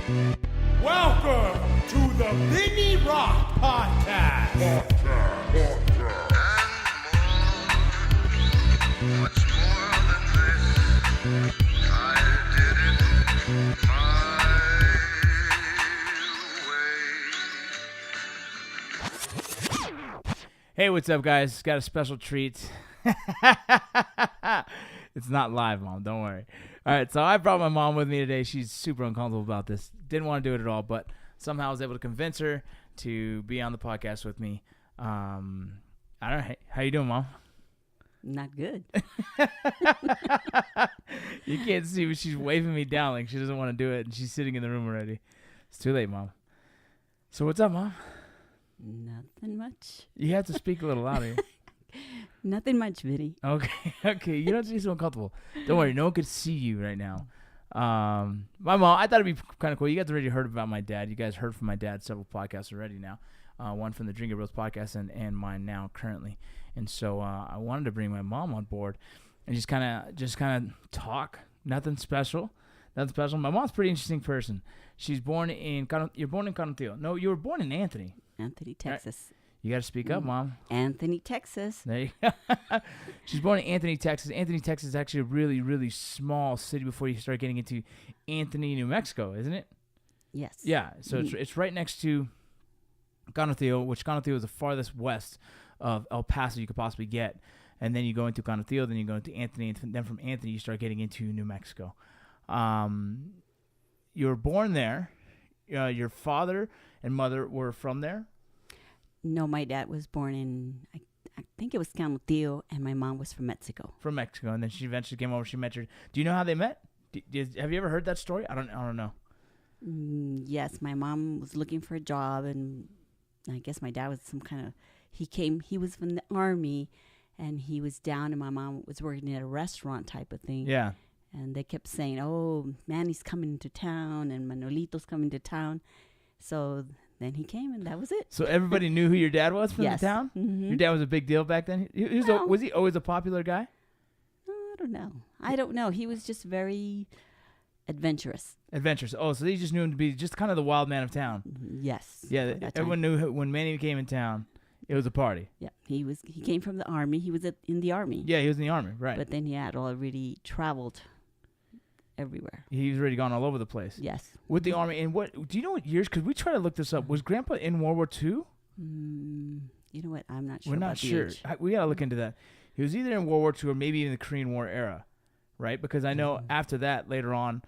Welcome to the Vinny Rock Podcast. Much more than this, I did it my way. Hey, what's up, guys? Got a special treat. It's not live, Mom. Don't worry. All right, so I brought my mom with me today. She's super uncomfortable about this. Didn't want to do it at all, but somehow I was able to convince her to be on the podcast with me. I don't know. How you doing, Mom? Not good. You can't see, but she's waving me down like she doesn't want to do it, and she's sitting in the room already. It's too late, Mom. So what's up, Mom? Nothing much. You have to speak a little louder. Nothing much, Vinny. Okay. You don't have to be so uncomfortable. Don't worry, no one could see you right now. My mom, I thought it'd be kind of cool. You guys already heard about my dad. You guys heard from my dad several podcasts already now. One from the Drinking Bros podcast and mine now currently. And so I wanted to bring my mom on board and just kind of talk. Nothing special. My mom's a pretty interesting person. She's born in you're born in Canutillo. No, you were born in Anthony. Anthony, Texas. You got to speak up, Mom. Anthony, Texas. There you go. She's born in Anthony, Texas. Anthony, Texas is actually a really, really small city before you start getting into Anthony, New Mexico, isn't it? Yes. Yeah. So it's right next to Canutillo, which Canutillo is the farthest west of El Paso you could possibly get. And then you go into Canutillo, then you go into Anthony, and then from Anthony you start getting into New Mexico. You were born there. Your father and mother were from there. No, my dad was born in, I think it was Canutillo, and my mom was from Mexico. From Mexico, and then she eventually came over. She met her. Do you know how they met? Have you ever heard that story? I don't know. Yes, my mom was looking for a job, and I guess my dad was some kind of, he was from the Army, and he was down, and my mom was working at a restaurant type of thing. Yeah. And they kept saying, oh, Manny's coming to town, and Manolito's coming to town. So then he came, and that was it. So everybody knew who your dad was from Yes. the town? Mm-hmm. Your dad was a big deal back then? No. Was he always a popular guy? I don't know. He was just very adventurous. Adventurous. Oh, so they just knew him to be just kind of the wild man of town. Yes. Yeah, at that everyone time. knew when Manny came in town, it was a party. Yeah, he came from the Army. He was in the Army. Yeah, he was in the Army, right. But then he had already traveled everywhere. He was already gone all over the place. Yes. With the Army. And what do you know what years? Because we try to look this up. Was Grandpa in World War II? You know what? I'm not sure. We're not about the sure. age. We got to look into that. He was either in World War II or maybe in the Korean War era, right? Because I know after that, later on,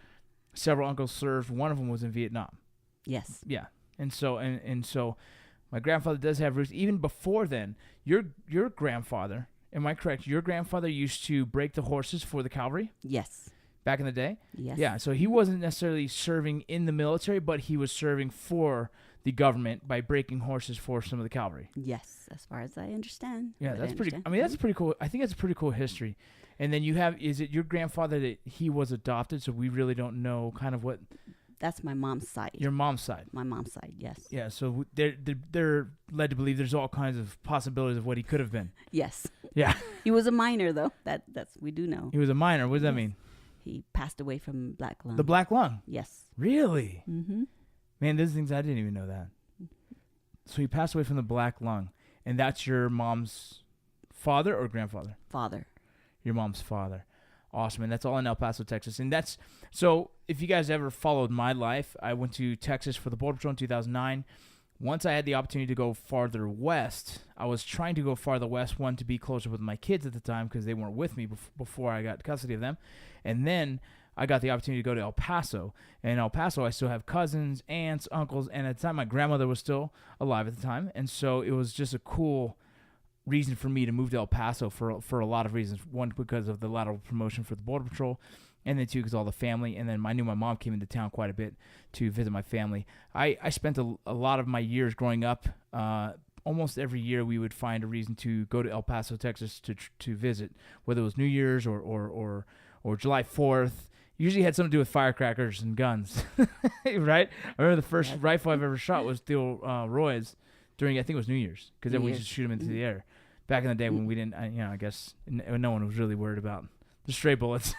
several uncles served. One of them was in Vietnam. Yes. Yeah. And so my grandfather does have roots. Even before then, your grandfather, am I correct? Your grandfather used to break the horses for the cavalry Yes. back in the day? Yes. Yeah, so he wasn't necessarily serving in the military, but he was serving for the government by breaking horses for some of the cavalry. Yes, as far as I understand. Yeah, What that's pretty. understand. I mean, that's pretty cool. I think that's a pretty cool history. And then you have, is it your grandfather that he was adopted? So we really don't know kind of what That's my mom's side. your mom's side. My mom's side, yes. Yeah, so they're led to believe there's all kinds of possibilities of what he could have been. Yes. Yeah, He was a minor, though. That's we do know. he was a minor. What does that Yes. mean? He passed away from black lung. The black lung. Yes. Really? Mm-hmm. Man, there's things I didn't even know that. So he passed away from the black lung, and that's your mom's father or grandfather? Father. Your mom's father. Awesome, and that's all in El Paso, Texas. And that's so. If you guys ever followed my life, I went to Texas for the Border Patrol in 2009. Once I had the opportunity to go farther west, I was trying to go farther west. One, to be closer with my kids at the time because they weren't with me before I got custody of them, and then I got the opportunity to go to El Paso. And in El Paso, I still have cousins, aunts, uncles, and at the time, my grandmother was still alive at the time. And so it was just a cool reason for me to move to El Paso for a lot of reasons. One, because of the lateral promotion for the Border Patrol, and then two, because all the family. And then I knew my mom came into town quite a bit to visit my family. I spent a lot of my years growing up. Almost every year we would find a reason to go to El Paso, Texas to visit, whether it was New Year's or July 4th. Usually had something to do with firecrackers and guns, right? I remember the first rifle I've ever shot was Theo Roy's during, I think it was New Year's, because then we just shoot them into the air. Back in the day when we didn't, I guess no one was really worried about the stray bullets.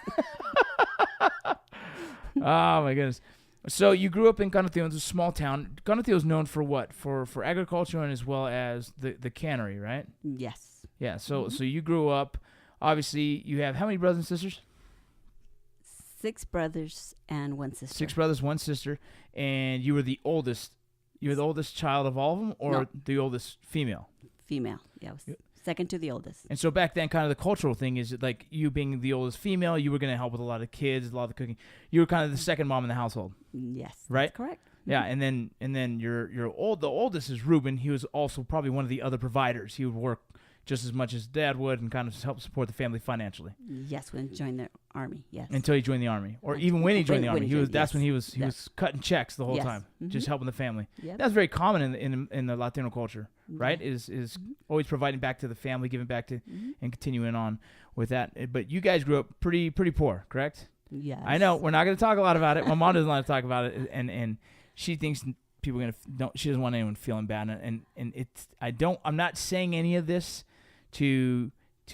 Oh my goodness. So you grew up in Canateo, it's a small town. Canateo is known for what? For agriculture and as well as the cannery, right? Yes. Yeah. So you grew up. Obviously, you have how many brothers and sisters? 6 brothers and 1 sister. 6 brothers, 1 sister, and you were the oldest. You were the oldest child of all of them, or No. the oldest female? Female. Yeah, I was second to the oldest. And so back then, kind of the cultural thing is that, like, you being the oldest female, you were going to help with a lot of kids, a lot of the cooking. You were kind of the second mom in the household, Yes. right? That's correct. Yeah. And then the oldest is Ruben. He was also probably one of the other providers. He would work just as much as Dad would and kind of help support the family financially Yes, when he joined the army. Yes. until he joined the army, or even when he joined the When army. he He was joined, that's when he yes. was cutting checks the whole Yes. time, just Mhm. helping the family. Yep. That's very common in the Latino culture, right? Mm-hmm. Is always providing back to the family, giving back to, Mhm. and continuing on with that. But you guys grew up pretty poor, correct? Yes. I know we're not going to talk a lot about it. My mom doesn't want to talk about it, and she thinks people are gonna she doesn't want anyone feeling bad, and it's I'm not saying any of this to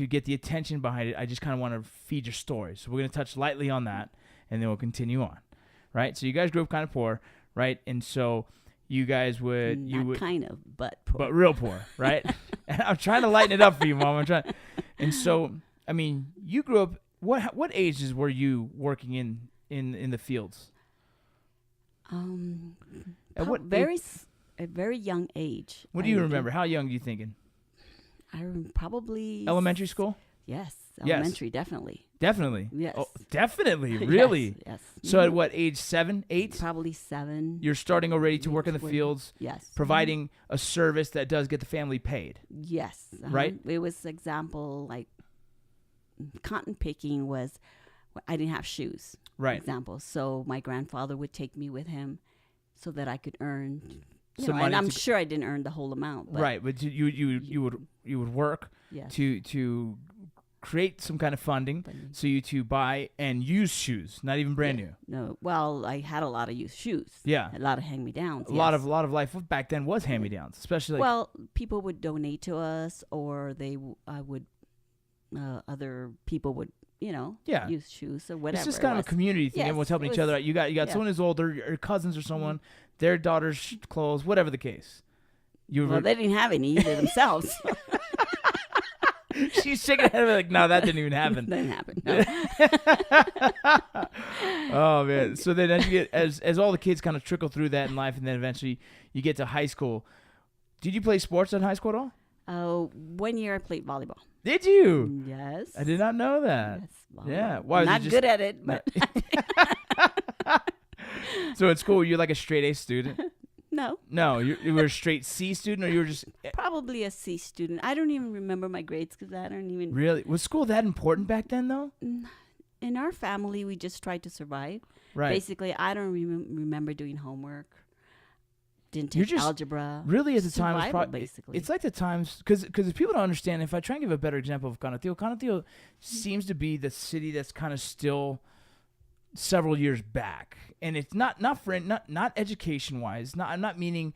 get the attention behind it. I just kind of want to feed your story. So we're going to touch lightly on that, and then we'll continue on, right? So you guys grew up kind of poor, right? And so you guys would Not kind of, but poor. but real poor, right? And I'm trying to lighten it up for you, Mom. I'm trying. And so, I mean, you grew up. What ages were you working in the fields? At what a very young age. What do you remember? How young are you thinking? Probably Elementary school? Yes, Yes. elementary, definitely. Definitely. Yes. Oh, definitely. Really? Yes. So at Mhm. what age? 7, 8? Probably 7. You're starting already to work in the When- fields, Yes. providing a service that does get the family paid. Yes. Right? It was example like cotton picking was. I didn't have shoes. Right. Example. So my grandfather would take me with him, so that I could earn. Some And money I'm to- sure I didn't earn the whole amount. But Right, but you would work Yes. to create some kind of funding Funding. so you to buy and use shoes, not even brand Yeah. new. No. Well, I had a lot of used shoes. Yeah. A lot of hand-me-downs. A lot of life back then was hand-me-downs, especially like Well, people would donate to us, or other people would, Yeah. use shoes or whatever. it's just it kind of a was. community thing. Yes, Everyone's helping it each other was- out. You got yeah. someone who's older, your cousins or someone, their daughter's clothes, whatever the case. You Well, they didn't have any either themselves. she's shaking her head like, no, that didn't even happen. Didn't happen. No. Oh man! So then, as you get as all the kids kind of trickle through that in life, and then eventually you get to high school. Did you play sports in high school at all? 1 year I played volleyball. Did you? Yes. I did not know that. Yes, Yeah. volleyball. Why, was it Not just- good at it, but So in school, you're like a straight A student. no. No, you were a straight C student, or you were just Probably a C student. I don't even remember my grades because I don't even. really. Was school that important back then, though? In our family, we just tried to survive. Right. Basically, I don't remember doing homework. Didn't You're take just algebra. Really, at the time, was Survival, probably basically. it's like the times because if people don't understand, if I try and give a better example of Canateo seems to be the city that's kind of still several years back, and it's not education wise. I'm not meaning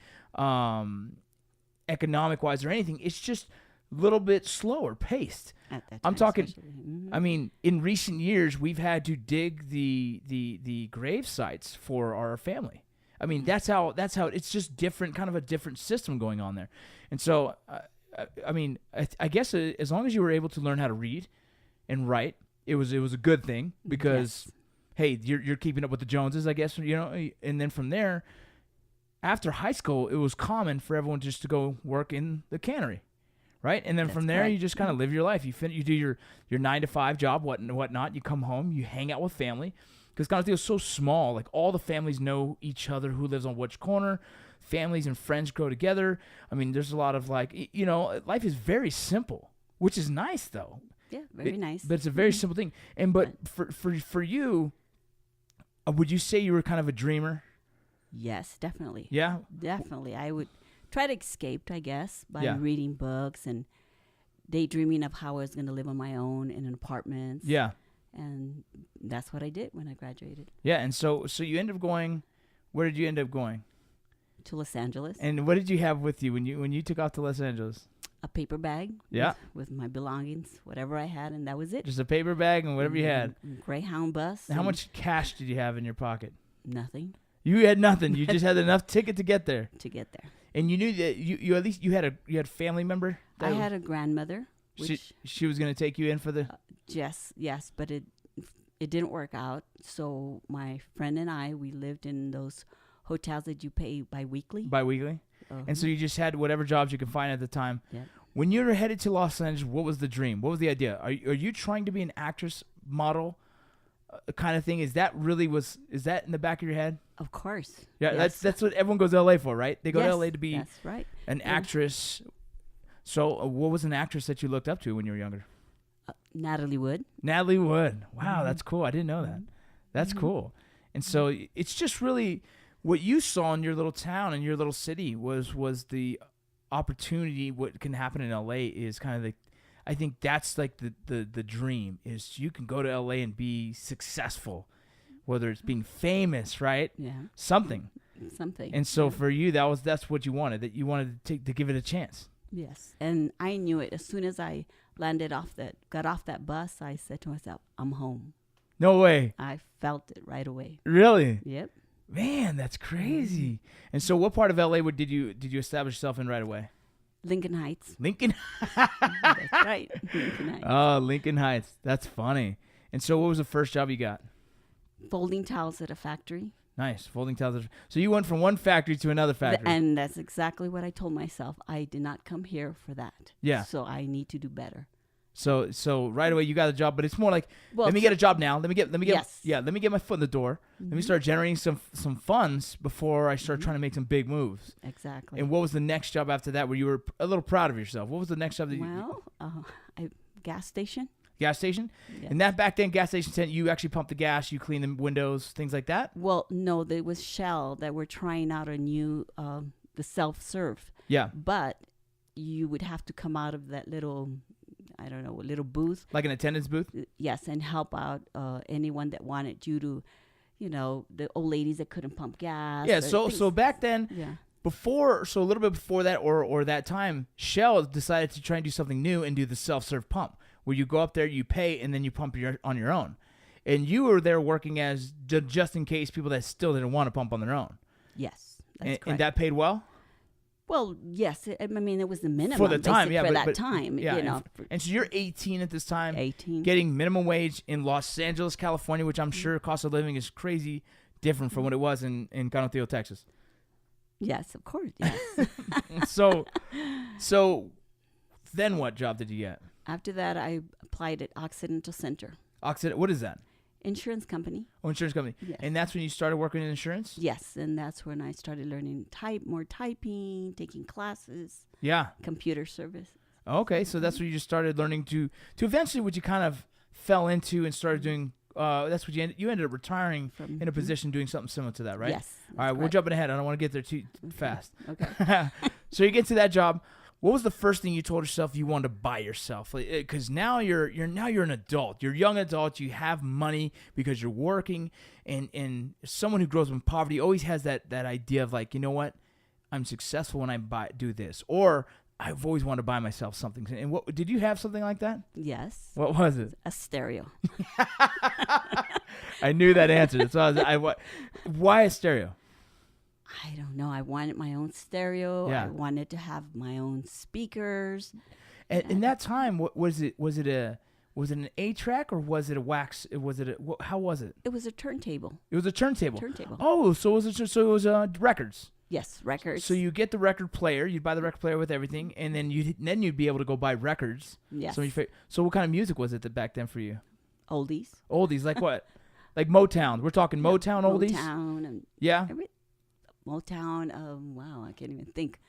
economic wise or anything. It's just a little bit slower paced. At that I'm time, talking- especially. Mhm. I mean, in recent years, we've had to dig the grave sites for our family. I mean, that's how it's just different, kind of a different system going on there. And so, I mean, I guess as long as you were able to learn how to read and write, it was a good thing because, hey, you're keeping up with the Joneses, I guess, and then from there, after high school, it was common for everyone just to go work in the cannery. Right, and then That's from there correct. you just kind of live your life. You do your 9-to-5 job, whatnot. You come home, you hang out with family, because Canateo is so small. Like all the families know each other, who lives on which corner. Families and friends grow together. I mean, there's a lot of life is very simple, which is nice though. Yeah, very nice. But it's a very simple thing. And but for you, would you say you were kind of a dreamer? Yes, definitely. Yeah. Definitely. I would try to escape, I guess, by Yeah. reading books and daydreaming of how I was going to live on my own in an apartment. Yeah. And that's what I did when I graduated Yeah. And so you end up going. Where did you end up going? to Los Angeles. And what did you have with you when you took off to Los Angeles? A paper bag. Yeah. With my belongings, whatever I had, and that was it. Just a paper bag and whatever you had. Greyhound bus. How and much cash did you have in your pocket? Nothing. You had nothing. You just had enough ticket to get there. to get there. And you knew that you at least you had a family member. I had a grandmother, which she was going to take you in for the. yes, but it didn't work out. So my friend and I, we lived in those hotels that you pay biweekly. Biweekly. And so you just had whatever jobs you could find at the time. Yep. When you were headed to Los Angeles, what was the dream? What was the idea? Are you trying to be an actress, model, kind of thing? Is that in the back of your head? Of course. Yeah, Yes. that's what everyone goes to LA for, right? They go to Yes, LA to be That's right. an actress. So, what was an actress that you looked up to when you were younger? Natalie Wood. Natalie Wood. Wow, Mm-hmm. that's cool. I didn't know that. That's cool. And so it's just really what you saw in your little town and your little city was the opportunity. What can happen in LA is kind of the, I think that's like the dream is you can go to LA and be successful, whether it's being famous, right? Yeah. Something. Something. And so for you, that's what you wanted. That you wanted to give it a chance. Yes. And I knew it. As soon as I got off that bus, I said to myself, I'm home. No way. I felt it right away. Really? Yep. Man, that's crazy. And so, what part of LA did you establish yourself in right away? Lincoln Heights. Lincoln. That's right. Lincoln Heights. Oh, Lincoln Heights. That's funny. And so, what was the first job you got? Folding towels at a factory. Nice, folding towels. So you went from one factory to another factory. And that's exactly what I told myself. I did not come here for that. Yeah. So I need to do better. So right away you got a job, but it's more like Well, let me get a job now. Let me get Yes. let me get my foot in the door. Let me start generating some funds before I start trying to make some big moves. Exactly. And what was the next job after that where you were a little proud of yourself? What was the next job that Gas station. gas station? Yes. And that back then gas station tent, you actually pumped the gas, you cleaned the windows, things like that? Well, no, there was Shell that were trying out a new, the self-serve. Yeah. But you would have to come out of that little, I don't know, little booth. Like an attendance booth? Yes, and help out anyone that wanted you to, the old ladies that couldn't pump gas. Yeah, or so things. back then Yeah. a little bit before that or that time, Shell decided to try and do something new and do the self-serve pump, where you go up there, you pay, and then you pump on your own. And you were there working as just in case people that still didn't want to pump on their own. Yes, that's And correct. that paid well? Well, yes. It was the minimum For the time, basic yeah. For but, that time, yeah, and so you're 18 at this time, 18. getting minimum wage in Los Angeles, California, which I'm sure cost of living is crazy different from what it was in Canutillo, Texas. Yes, of course. Yes. So then what job did you get? After that, I applied at Occidental Center Occidental, what is that? Insurance Company. Oh, insurance company. Yes. And that's when you started working in insurance? Yes, and that's when I started learning more typing, taking classes, Yeah. computer service. Okay, so that's when you just started learning to eventually what you kind of fell into and started doing. That's what you ended up retiring From- in a position doing something similar to that, right? Yes. All right, we're jumping ahead. I don't want to get there too fast. Okay. So you get to that job. What was the first thing you told yourself you wanted to buy yourself? Because now you're an adult. You're a young adult. You have money because you're working, and someone who grows up in poverty always has that idea of like, you know what, I'm successful when I do this, or I've always wanted to buy myself something. And what did you have something like that? Yes. What was it? A stereo. I knew that answer. That's why why a stereo? I don't know. I wanted my own stereo. Yeah. I wanted to have my own speakers. And in that time, what was it? Was it an 8-track or was it a wax? How was it? It was a turntable. It was a turntable. Turntable. Oh, so it was records. Yes, records. So you get the record player, you'd buy the record player with everything, and then you'd be able to go buy records. Yes. So what kind of music was it back then for you? Oldies. Oldies, like what? Like Motown. We're talking Motown oldies. Motown and Yeah. Motown. Wow, I can't even think.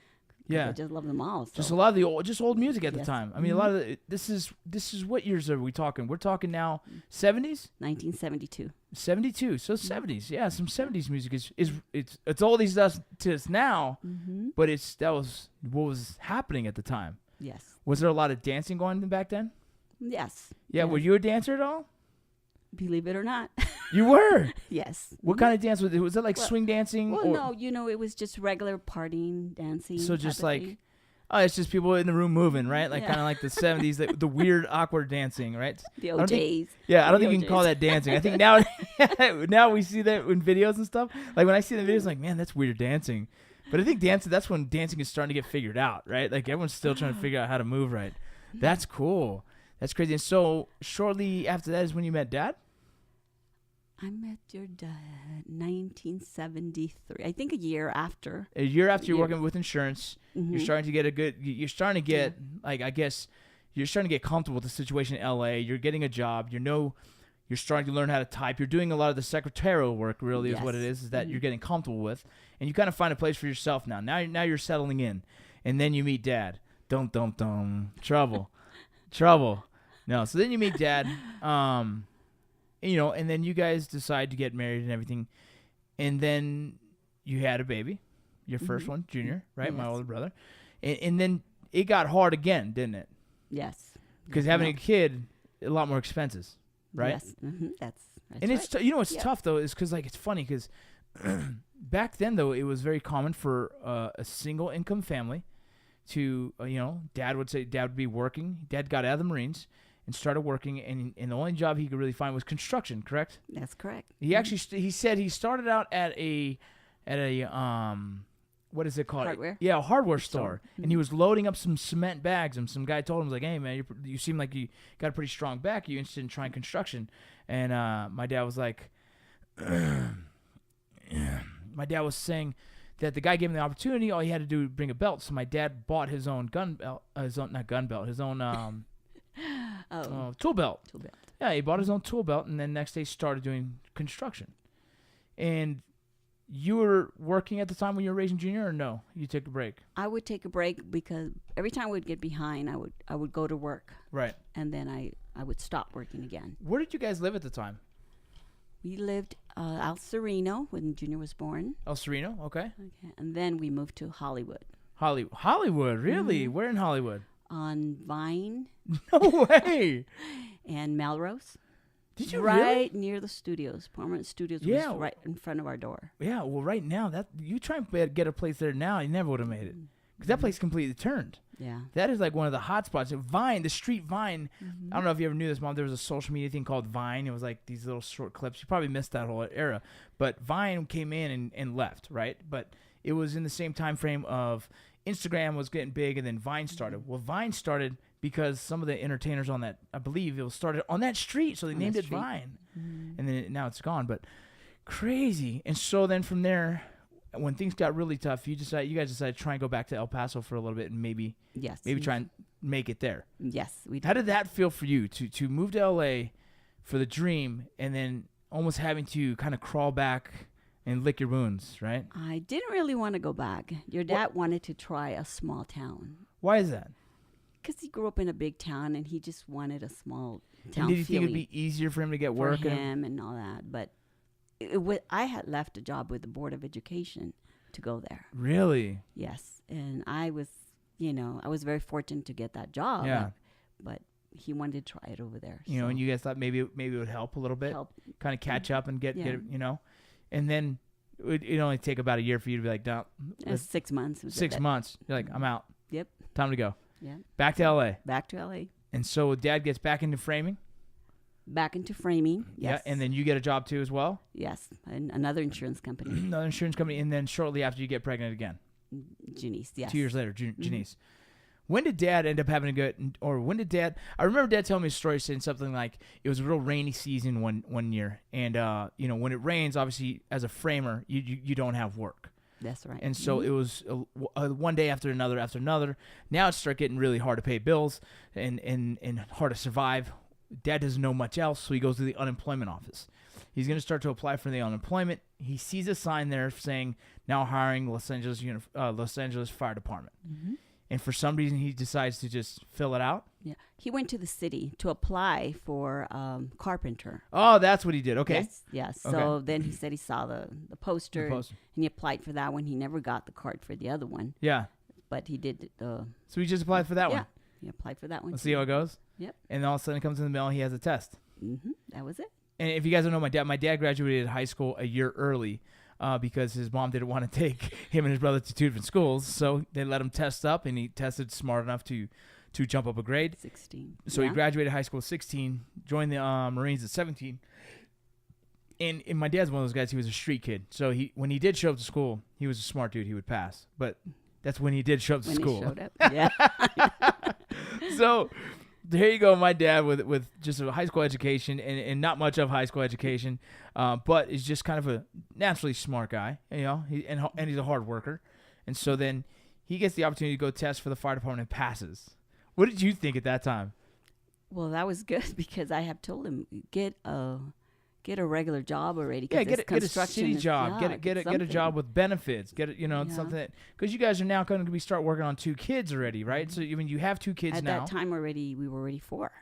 'Cause Yeah. I just love them all. So. Just a lot of the old music at the Yes. time. I mean, a lot of this is what years are we talking? We're talking now 70s, 1972. 72. So 70s, yeah, some 70s music is it's oldies to us now, but that was what was happening at the time. Yes. Was there a lot of dancing going on back then? Yes. Yeah, Yes. were you a dancer at all? Believe it or not. You were. Yes. What kind of dance was it? Was it like swing dancing? Well, or, no, it was just regular partying, dancing. So type just of like thing. Oh, it's just people in the room moving, right? Like Yeah. kind of like the 70s, the weird, awkward dancing, right? The I don't think- OJs. Yeah, I don't The think you can call OJs. that dancing. I think now, now we see that in videos and stuff. Like when I see the videos, I'm like, man, that's weird dancing. But I think that's when dancing is starting to get figured out, right? Like everyone's still trying to figure out how to move right. That's cool. That's crazy. And so shortly after that is when you met Dad? I met your dad 1973. I think a year after. A year after you're Year. working with insurance, you're Mhm. starting to get you're starting to get, like, I guess, you're starting to get comfortable with the situation in LA. You're getting a job. You're starting to learn how to type. You're doing a lot of the secretarial work, really, is what it Yes. is that you're getting comfortable with. And you kind of find a place for yourself now. Now you're settling in. And then you meet Dad. Dum, dum, dum. Trouble. Trouble. No, so then you meet Dad. And then you guys decide to get married and everything. And then you had a baby, your first one, Junior, right? My Yes. older brother. And then it got hard again, didn't it? Yes. Because having a kid, a lot more expenses, right? Yes. That's And it's right. what's Yeah. tough though is because like it's funny because back then though it was very common for a single income family to dad would be working. Dad got out of the Marines and started working, and the only job he could really find was construction. Correct? That's correct. He actually he said he started out at a what is it called? Hardware? Yeah, a hardware store. Store. And he was loading up some cement bags, and some guy told him, like, hey, man, you seem like you got a pretty strong back. Are you interested in trying construction? And my dad was like, my dad was saying that the guy gave him the opportunity. All he had to do was bring a belt. So my dad bought his own gun belt, his own tool belt. Too bad. Yeah, he bought his own tool belt, and then next day started doing construction. And you were working at the time when you were raising Junior, or no? You took a break. I would take a break because every time we'd get behind, I would go to work, Right. and then I would stop working again. Where did you guys live at the time? We lived out Sereno when Junior was born, El Sereno, okay. okay, and then we moved to Hollywood Hollywood, really? Where in Hollywood? on Vine No way. and Melrose. Did you right really? near the studios? Paramount Studios Yeah. was right in front of our door. Yeah. Well, right now that you try and get a place there now, you never would have made it because that place completely turned. Yeah. That is like one of the hot spots. Vine, the street Vine. Mm-hmm. I don't know if you ever knew this, Mom. There was a social media thing called Vine. It was like these little short clips. You probably missed that whole era. But Vine came in and left, right? But it was in the same time frame of Instagram was getting big, and then Vine started. Mm-hmm. Well, Vine started because some of the entertainers on that, I believe, it was started on that street, so they On named that it street. Vine. And then now it's gone. But crazy. And so then from there, when things got really tough, you guys decided to try and go back to El Paso for a little bit and maybe Yes. try and make it there. Yes, we did. How did that feel for you to move to LA for the dream and then almost having to kind of crawl back and lick your wounds, right? I didn't really want to go back. Your dad wanted to try a small town Why is that? because he grew up in a big town and he just wanted a small And town did you think feeling it'd be easier for him to get for work? him and all that. But I had left a job with the Board of Education to go there. Really? Yes, and I was, I was very fortunate to get that job. Yeah. But he wanted to try it over there. You know, so and you guys thought maybe it would help a little bit, help. kind of catch up and get Yeah. it, and then it'd only take about a year for you to be like, no, 6 months. was 6 it. months. You're like, I'm out. Yep. Time to go. Yeah. Back to LA. Back to LA. And so Dad gets back into framing. Back into framing. Yes. Yeah. And then you get a job too as well. yes, and another insurance company, Another insurance company. And then shortly after you get pregnant again. Janice. Yes. 2 years later, Janice. When did Dad end up having to go, or when did Dad, I remember Dad telling me a story saying something like it was a real rainy season one year. And, when it rains, obviously as a framer, you don't have work. That's right. And so it was one day after another. Now it's start getting really hard to pay bills and hard to survive. Dad doesn't know much else, so he goes to the unemployment office. He's going to start to apply for the unemployment. He sees a sign there saying, now hiring Los Angeles Fire Department. And for some reason, he decides to just fill it out. Yeah. He went to the city to apply for carpenter. Oh, that's what he did. Okay. Yes. Yes. So Okay. then he said he saw the poster, poster. and he applied for that one. He never got the card for the other one, Yeah. but he did the. So he just applied for that yeah. one. He applied for that one. Let's too. see how it goes. Yep. And then all of a sudden it comes in the mail. He has a test. That was it. And if you guys don't know my dad graduated high school a year early. because his mom didn't want to take him and his brother to 2 different schools. So they let him test up, and he tested smart enough to jump up a grade. 16. So he graduated high school at 16, joined the Marines at 17. And my dad's one of those guys. He was a street kid. So when he did show up to school, he was a smart dude. He would pass. But that's when he did show up to When school. he showed up. Yeah. So there you go, my dad with just a high school education and not much of high school education, but is just kind of a naturally smart guy, you know. And he's a hard worker, and so then he gets the opportunity to go test for the fire department and passes. What did you think at that time? Well, that was good because I have told him get a regular job already. Yeah, Get get a city job, get a job with benefits, something, because you guys are now going to be start working on 2 kids already, right? So I mean, you have 2 kids At now. that time already, we were already 4.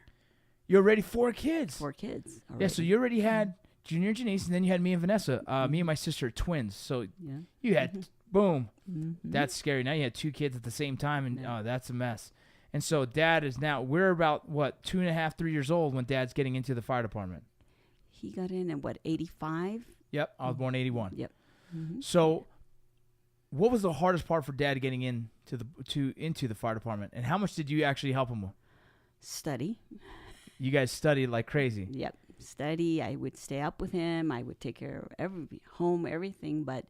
You're already 4 kids. 4 kids. Already. Yeah, so you already had Junior and Janice, and then you had me and Vanessa. Me and my sister are twins, so Yeah. you had boom. Mm-hmm. That's scary. Now you had 2 kids at the same time, and that's a mess. And so Dad is now. We're about 2.5, 3 years old when Dad's getting into the fire department. He got in at 85? Yep, I was born 81. Yep. Mm-hmm. So, what was the hardest part for Dad getting into the fire department, and how much did you actually help him with? Study. You guys studied like crazy. Yep. Study. I would stay up with him. I would take care of everything. But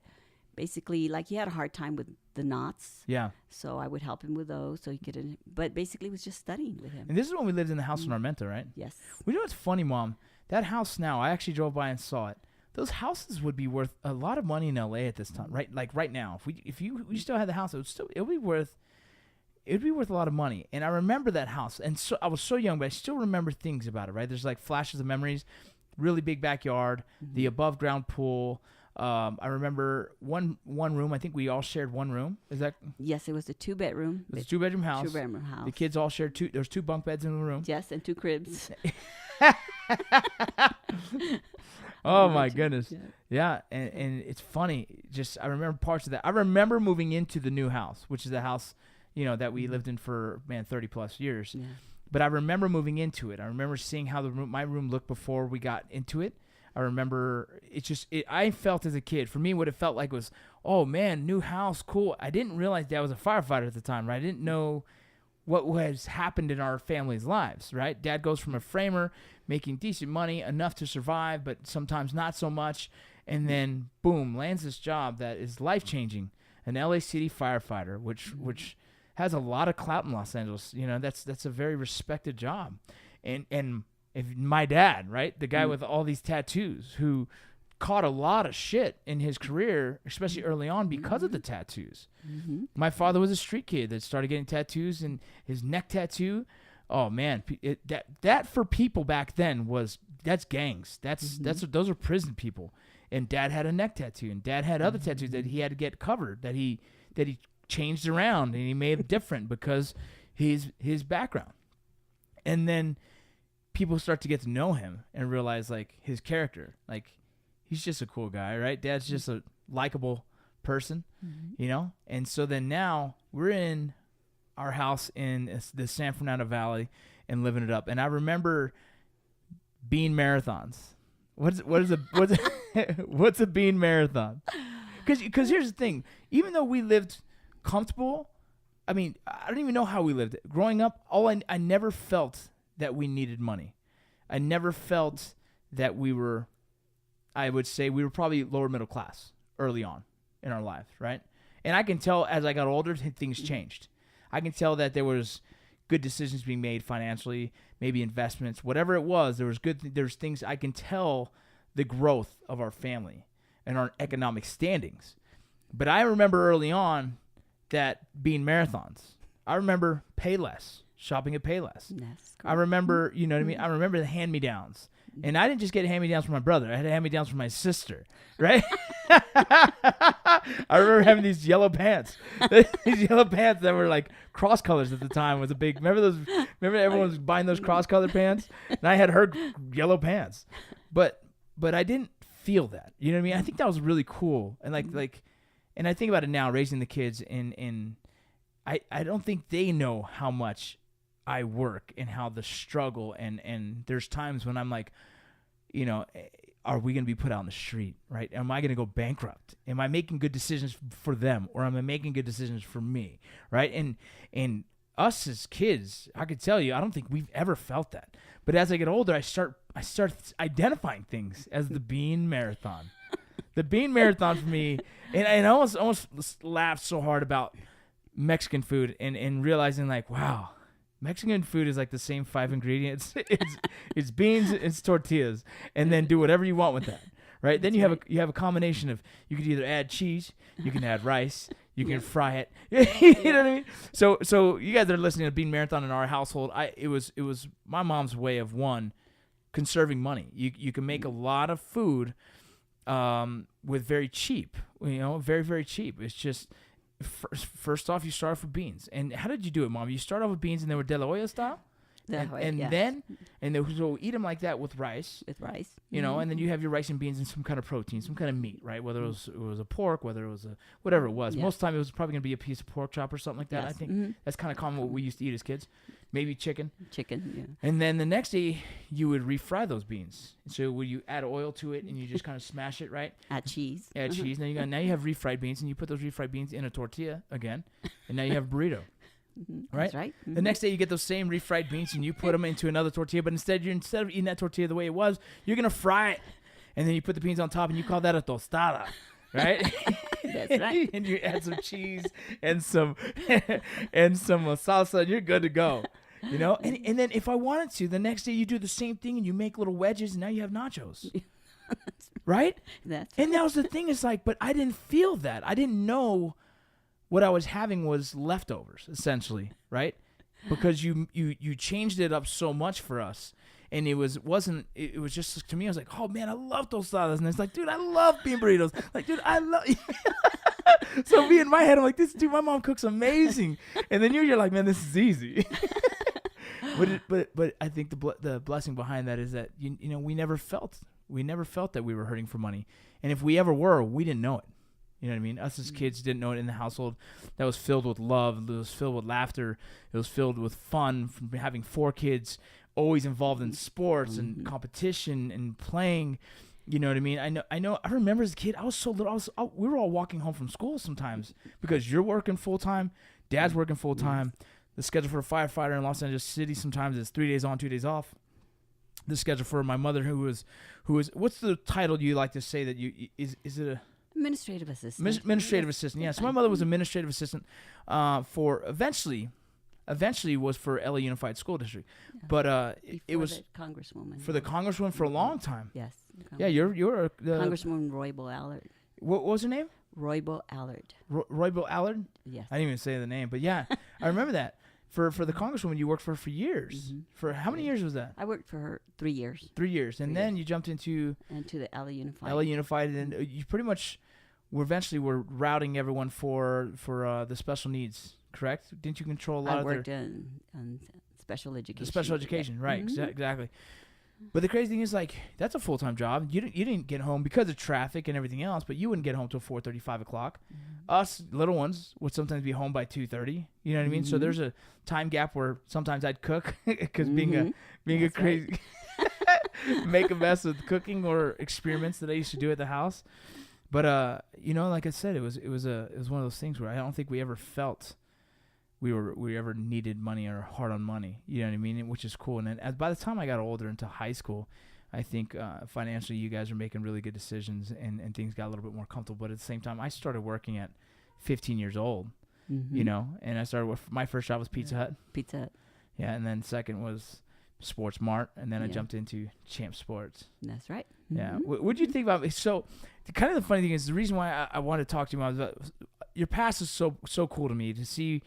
basically, like, he had a hard time with the knots. Yeah. So I would help him with those so he could. But basically, it was just studying with him. And this is when we lived in the house in Armenta, right? Yes. Well, you know what's funny, Mom? That house now, I actually drove by and saw it. Those houses would be worth a lot of money in LA at this time, right? Like right now, if we still had the house, it would be worth a lot of money. And I remember that house, and so I was so young, but I still remember things about it. Right? There's like flashes of memories. Really big backyard, the above ground pool. I remember one room. I think we all shared one room. Is that? Yes, it was a 2-bedroom. It was a 2-bedroom house. 2-bedroom house. The kids all shared there's 2 bunk beds in the room. Yes, and 2 cribs. Oh my goodness. Yeah, and it's funny. Just I remember parts of that. I remember moving into the new house, which is the house, that we lived in for 30 plus years. Yeah. But I remember moving into it. I remember seeing how my room looked before we got into it. I remember I felt as a kid, for me, what it felt like was, oh man, new house, cool. I didn't realize Dad was a firefighter at the time, right? I didn't know what has happened in our family's lives, right? Dad goes from a framer, making decent money, enough to survive, but sometimes not so much, and then boom, lands this job that is life-changing, an LA City firefighter, which has a lot of clout in Los Angeles. That's a very respected job, and if my dad, right, the guy with all these tattoos, who caught a lot of shit in his career, especially early on because of the tattoos. Mm-hmm. My father was a street kid that started getting tattoos, and his neck tattoo. Oh man, that for people back then that's gangs. Those are prison people. And Dad had a neck tattoo, and Dad had other tattoos that he had to get covered, that he changed around and he made different because his background. And then people start to get to know him and realize like his character, like he's just a cool guy, right? Dad's just a likable person, And so then now we're in our house in the San Fernando Valley and living it up. And I remember bean marathons. What's a bean marathon? Because here's the thing. Even though we lived comfortable, I mean, I don't even know how we lived. Growing up, I never felt that we needed money. I never felt that I would say we were probably lower middle class early on in our life, right? And I can tell as I got older, things changed. I can tell that there was good decisions being made financially, maybe investments, whatever it was. There's things I can tell the growth of our family and our economic standings. But I remember early on that being marathons. I remember Payless, shopping at Payless. Yes, I remember, you know what I mean? I remember the hand-me-downs. And I didn't just get hand-me-downs from my brother. I had hand-me-downs from my sister, right? I remember having these yellow pants. These yellow pants that were like cross colors at the time was a big. Remember everyone was buying those cross colored pants, and I had her yellow pants, but I didn't feel that. You know what I mean? I think that was really cool, and and I think about it now, raising the kids, and I don't think they know how much I work and how the struggle and there's times when I'm like, are we going to be put out on the street, right? Am I going to go bankrupt? Am I making good decisions for them, or am I making good decisions for me, right? And us as kids, I could tell you, I don't think we've ever felt that. But as I get older, I start identifying things as the bean marathon. The bean marathon for me, and I almost laughed so hard about Mexican food and realizing like, wow, Mexican food is like the same 5 ingredients. It's beans, it's tortillas, and then do whatever you want with that, right? Then you have a combination of, you could either add cheese, you can add rice, you can fry it. You know what I mean? So you guys that are listening to Bean Marathon in our household, it was my mom's way of, one, conserving money. You can make a lot of food with very cheap, very, very cheap. It's just, first off, you start off with beans. And how did you do it, Mom? You start off with beans and they were De La Hoya style? Then so eat them like that with rice. With rice. And then you have your rice and beans and some kind of protein, some kind of meat, right? Whether it was a pork, whether it was whatever it was. Most of the time it was probably going to be a piece of pork chop or something like that. I think that's kind of common what we used to eat as kids. Maybe chicken. And then the next day you would refry those beans. So would you add oil to it and you just kind of smash it, right? Add cheese. Add cheese. Now you have refried beans, and you put those refried beans in a tortilla again, and now you have a burrito. Right? That's right. The next day you get those same refried beans and you put them into another tortilla, but instead of eating that tortilla the way it was, you're gonna fry it, and then you put the beans on top and you call that a tostada, right? That's right. And you add some cheese and some salsa, and you're good to go. And then if I wanted to, the next day you do the same thing and you make little wedges, and now you have nachos. Right? And that was the thing. It's like, but I didn't feel that. I didn't know what I was having was leftovers, essentially, right? Because you changed it up so much for us, and it was just, to me, I was like, oh man, I love tostadas, and it's like, dude, I love bean burritos, like, dude, I love. So me in my head, I'm like, my mom cooks amazing, and then you're like, man, this is easy. But I think the blessing behind that is that we never felt that we were hurting for money, and if we ever were, we didn't know it. You know what I mean? Us as kids didn't know it in the household that was filled with love. It was filled with laughter. It was filled with fun from having 4 kids, always involved in sports and competition and playing. You know what I mean? I know. I remember as a kid, I was so little. We were all walking home from school sometimes because you're working full time, Dad's working full time. The schedule for a firefighter in Los Angeles City sometimes is 3 days on, 2 days off. The schedule for my mother, who was, what's the title you like to say that is it a administrative assistant? Administrative assistant, yeah. So my mother was administrative assistant for eventually was for LA Unified School District, but it was the congresswoman for the congresswoman for a long time. Yes. Yeah, you're Congresswoman Roybal Allard. What was her name? Roybal Allard. Roybal Allard. Yes. I didn't even say the name, but yeah, I remember that. For the congresswoman, you worked for years. For how many years was that? I worked for her 3 years. 3 years, and then you jumped into the LA Unified. LA Unified, and you pretty much were routing everyone for the special needs. Correct? Didn't you control a lot of? I worked in special education. The special education, right? Exactly. But the crazy thing is, like, that's a full-time job. You didn't get home because of traffic and everything else, but you wouldn't get home till 4:30, 5 o'clock. Us little ones would sometimes be home by 2:30. You know what I mean? So there's a time gap where sometimes I'd cook because being a crazy make a mess with cooking or experiments that I used to do at the house. But like I said, it was one of those things where I don't think we ever felt we ever needed money or hard on money. You know what I mean? Which is cool. And then by the time I got older into high school, I think financially you guys are making really good decisions and things got a little bit more comfortable. But at the same time, I started working at 15 years old, and I started with my first job was Pizza Hut. Pizza Hut. Yeah, and then second was Sports Mart, and then I jumped into Champ Sports. That's right. Yeah. What do you think about it? So, kind of the funny thing is the reason why I wanted to talk to you about your past is so cool to me to see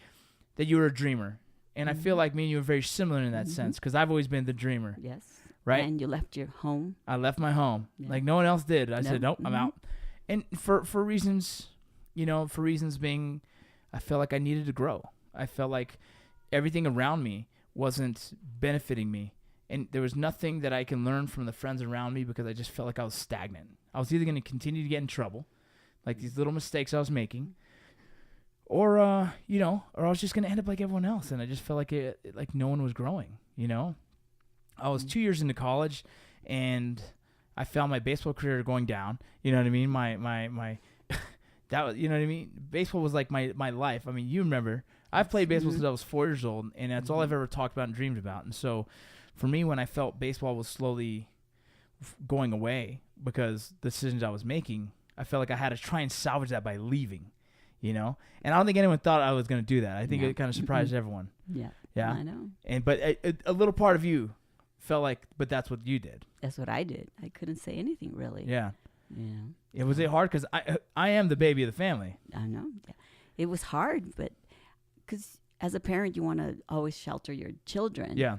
that you were a dreamer. And I feel like me and you are very similar in that sense because I've always been the dreamer. Yes. Right? And you left your home. I left my home. Yeah. Like no one else did. I said, nope, I'm out. And for reasons, being, I felt like I needed to grow. I felt like everything around me wasn't benefiting me. And there was nothing that I can learn from the friends around me because I just felt like I was stagnant. I was either going to continue to get in trouble, like these little mistakes I was making, or I was just going to end up like everyone else. And I just felt like no one was growing, I was 2 years into college, and I found my baseball career going down. You know what I mean? My that was, you know what I mean? Baseball was like my life. I mean, you remember, I've played baseball since I was 4 years old, and that's all I've ever talked about and dreamed about. And so for me, when I felt baseball was slowly going away because the decisions I was making, I felt like I had to try and salvage that by leaving, you know? And I don't think anyone thought I was going to do that. I think it kind of surprised everyone. Yeah. Yeah. I know. But a little part of you felt like, but that's what you did. That's what I did. I couldn't say anything really. Yeah. Yeah. Was it hard? Because I am the baby of the family. I know. Yeah. It was hard, but because as a parent, you want to always shelter your children. Yeah.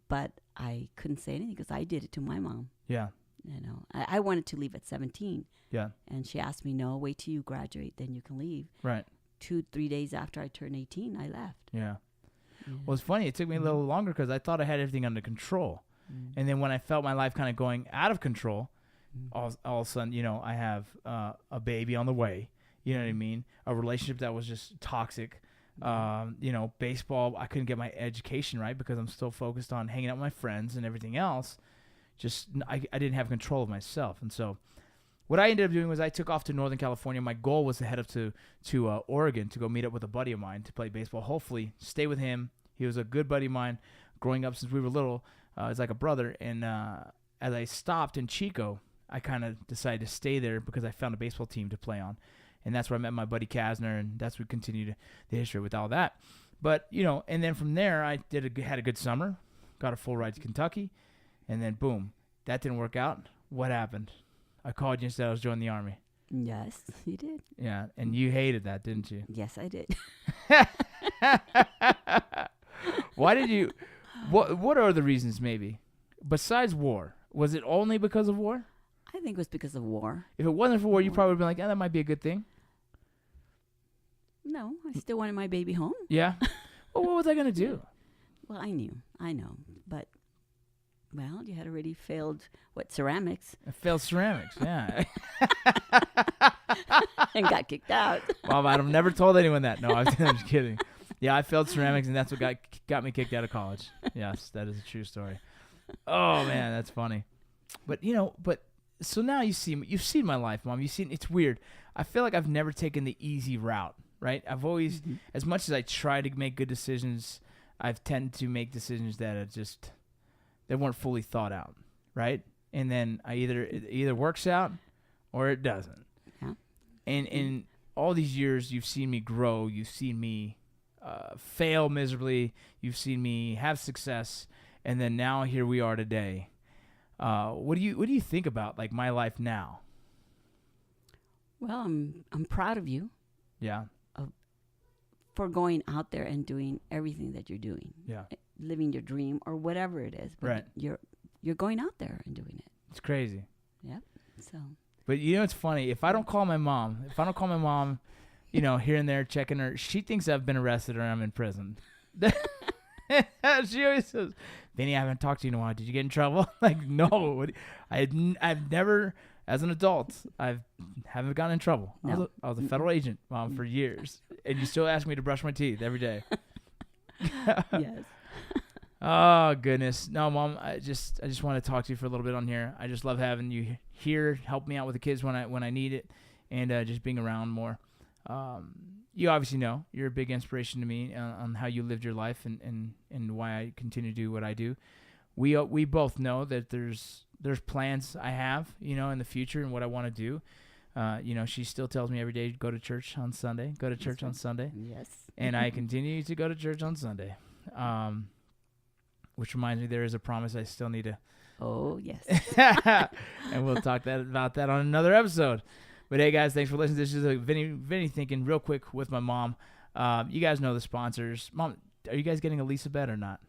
But I couldn't say anything because I did it to my mom. Yeah. You know, I wanted to leave at 17. Yeah. And she asked me, no, wait till you graduate, then you can leave. Right. 2-3 days after I turned 18, I left. Yeah. Yeah. Well, it's funny. It took me a little longer because I thought I had everything under control. And then when I felt my life kind of going out of control, all of a sudden, you know, I have a baby on the way. You know what I mean? A relationship that was just toxic. You know, baseball, I couldn't get my education right because I'm still focused on hanging out with my friends and everything else. Just I didn't have control of myself. And so what I ended up doing was I took off to Northern California. My goal was to head up to Oregon to go meet up with a buddy of mine to play baseball. Hopefully stay with him. He was a good buddy of mine growing up since we were little. He's like a brother. And as I stopped in Chico, I kind of decided to stay there because I found a baseball team to play on. And that's where I met my buddy Kasner, and that's where we continued the history with all that. But, you know, and then from there, I had a good summer, got a full ride to Kentucky, and then boom, that didn't work out. What happened? I called you and said I was joining the Army. Yes, you did. Yeah, and you hated that, didn't you? Yes, I did. Why did you? What are the reasons, maybe? Besides war, was it only because of war? I think it was because of war. If it wasn't for war, you probably would have been like, yeah, that might be a good thing. No, I still wanted my baby home. Yeah. Well, what was I going to do? Well, I know. But, well, you had already failed, ceramics, I failed ceramics, yeah. and got kicked out. Well, I've never told anyone that. No, I'm just kidding. Yeah, I failed ceramics, and that's what got me kicked out of college. Yes, that is a true story. Oh, man, that's funny. But, you know, so now you've seen my life, Mom. It's weird. I feel like I've never taken the easy route, right? I've always, as much as I try to make good decisions, I've tended to make decisions that weren't fully thought out, right? And then it either works out or it doesn't. Yeah. And in all these years, you've seen me grow. You've seen me fail miserably. You've seen me have success, and then now here we are today. What do you think about like my life now? Well, I'm proud of you. Yeah. For going out there and doing everything that you're doing. Yeah. Living your dream or whatever it is. But right. You're going out there and doing it. It's crazy. Yep. So. But you know it's funny. If I don't call my mom, you know, here and there checking her, she thinks I've been arrested or I'm in prison. She always says, Vinny, I haven't talked to you in a while. Did you get in trouble? Like, no. I've never, as an adult, haven't gotten in trouble. No. I was a federal agent, Mom, for years. And you still ask me to brush my teeth every day. Yes. Oh, goodness. No, Mom, I just want to talk to you for a little bit on here. I just love having you here, help me out with the kids when I need it, and just being around more. You obviously know you're a big inspiration to me on how you lived your life and why I continue to do what I do. We both know that there's plans I have, you know, in the future and what I want to do. You know, she still tells me every day, go to church on Sunday, on Sunday. Yes. And I continue to go to church on Sunday. Which reminds me, there is a promise I still need to. Oh, yes. And we'll talk about that on another episode. But hey, guys, thanks for listening. This is a Vinny thinking real quick with my mom. You guys know the sponsors. Mom, are you guys getting a Lisa bed or not?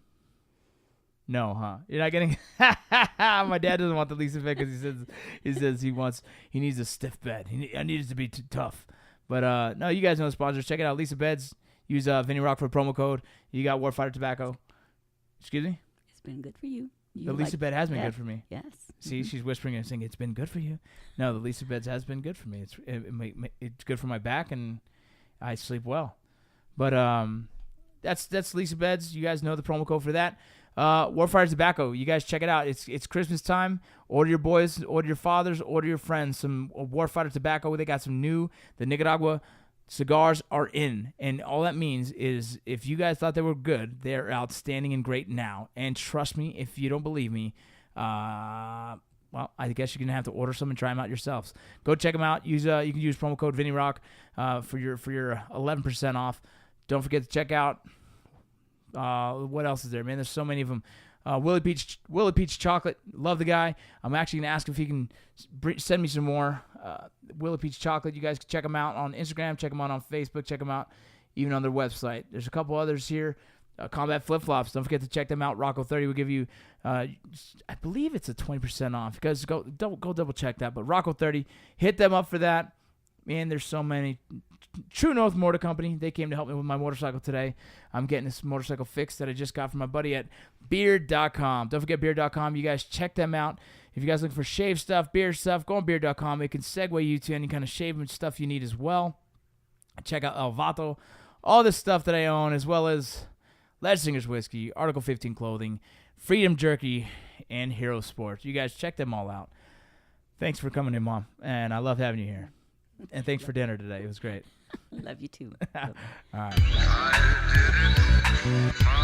No, huh? You're not getting. My dad doesn't want the Lisa bed because he says he needs a stiff bed. I need it to be tough. But no, you guys know the sponsors. Check it out, Lisa Beds. Use Vinny Rock for promo code. You got Warfighter Tobacco. Excuse me? It's been good for you. The Lisa bed has been good for me. Yes. See, she's whispering and saying, it's been good for you. No, the Lisa beds has been good for me. It's good for my back, and I sleep well. But that's Lisa Beds. You guys know the promo code for that. Warfighter Tobacco. You guys check it out. It's Christmas time. Order your boys, order your fathers, order your friends some Warfighter Tobacco. They got some new. The Nicaragua cigars are in, and all that means is if you guys thought they were good, they're outstanding and great now. And trust me, if you don't believe me, well, I guess you're gonna have to order some and try them out yourselves. Go check them out. You can use promo code VinnyRock for your 11% off. Don't forget to check out. What else is there, man? There's so many of them. Willie Peach Chocolate. Love the guy. I'm actually gonna ask if he can send me some more. Willie Peach Chocolate. You guys can check them out on Instagram. Check them out on Facebook. Check them out even on their website. There's a couple others here. Combat Flip Flops. Don't forget to check them out. Rocco 30 will give you, I believe it's a 20% off. Because go double check that. But Rocco 30, hit them up for that. Man, there's so many. True North Motor Company. They came to help me with my motorcycle today. I'm getting this motorcycle fixed that I just got from my buddy at Beard.com. Don't forget Beard.com. You guys check them out. If you guys looking for shave stuff, beard stuff, go on Beard.com. It can segue you to any kind of shaving stuff you need as well. Check out El Vato. All this stuff that I own, as well as Leadsinger's Whiskey, Article 15 Clothing, Freedom Jerky, and Hero Sports. You guys check them all out. Thanks for coming in, Mom. And I love having you here. And thanks for dinner today. It was great. Love you too. All right. I did it my